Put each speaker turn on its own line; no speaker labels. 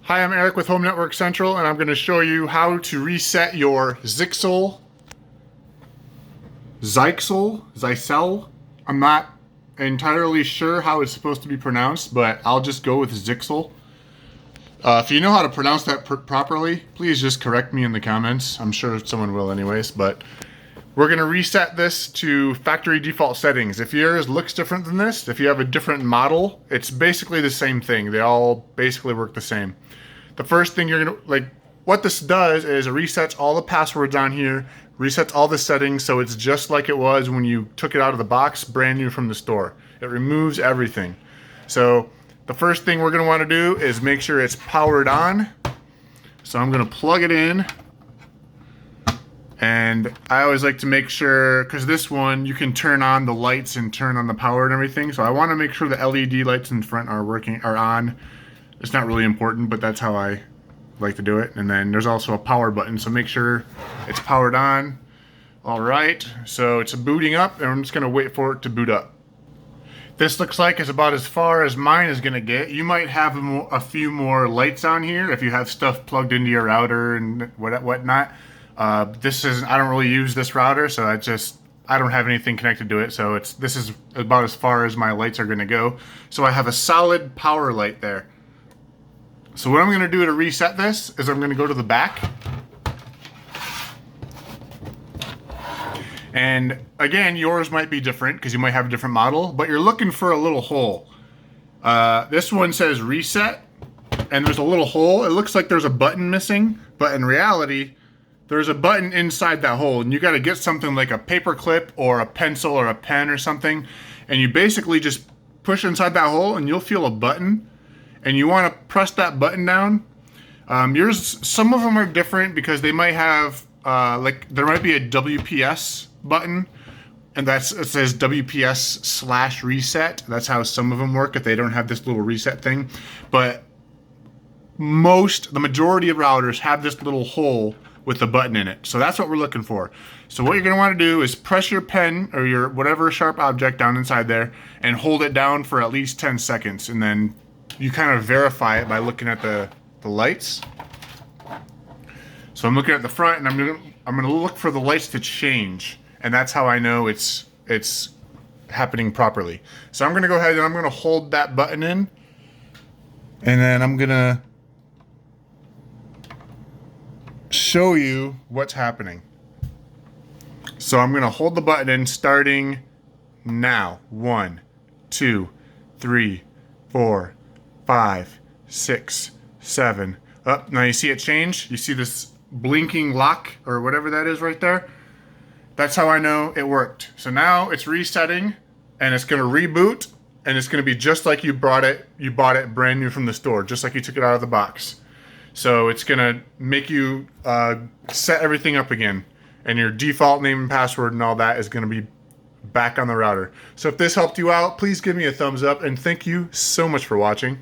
Hi, I'm Eric with Home Network Central, and I'm going to show you how to reset your ZyXEL. I'm not entirely sure how it's supposed to be pronounced, but I'll just go with ZyXEL. If you know how to pronounce that properly, please just correct me in the comments. I'm sure someone will anyways, but we're going to reset this to factory default settings. If yours looks different than this, if you have a different model, it's basically the same thing. They all basically work the same. The first thing you're going to, what this does is it resets all the passwords on here, resets all the settings, so it's just like it was when you took it out of the box, brand new from the store. It removes everything. So the first thing we're going to want to do is make sure it's powered on. So I'm going to plug it in. And I always like to make sure, because this one you can turn on the lights and turn on the power and everything. So I want to make sure the LED lights in front are on. It's not really important, but that's how I like to do it. And then there's also a power button, so make sure it's powered on. All right, so it's booting up, and I'm just gonna wait for it to boot up. This looks like it's about as far as mine is gonna get. You might have a few more lights on here if you have stuff plugged into your router and whatnot. I don't really use this router, so I don't have anything connected to it, so this is about as far as my lights are gonna go. So I have a solid power light there. So what I'm going to do to reset this is I'm going to go to the back. And again, yours might be different because you might have a different model, but you're looking for a little hole. This one says reset, and there's a little hole. It looks like there's a button missing, but in reality, there's a button inside that hole, and you got to get something like a paper clip or a pencil or a pen or something, and you basically just push inside that hole and you'll feel a button. And you want to press that button down. Some of them are different because they might have, there might be a WPS button, and it says WPS/reset. That's how some of them work if they don't have this little reset thing. But the majority of routers have this little hole with a button in it. So that's what we're looking for. So what you're going to want to do is press your pen or your whatever sharp object down inside there and hold it down for at least 10 seconds, and then you kind of verify it by looking at the lights. So I'm looking at the front, and I'm gonna look for the lights to change, and that's how I know it's happening properly. So I'm gonna go ahead and I'm gonna hold that button in, and then I'm gonna show you what's happening. So I'm gonna hold the button in starting now. 1, 2, 3, 4, 5, 6, 7. Now you see it change? You see this blinking lock or whatever that is right there? That's how I know it worked. So now it's resetting, and it's going to reboot, and it's going to be just like you bought it brand new from the store, just like you took it out of the box. So it's going to make you set everything up again, and your default name and password and all that is going to be back on the router. So if this helped you out, please give me a thumbs up, and thank you so much for watching.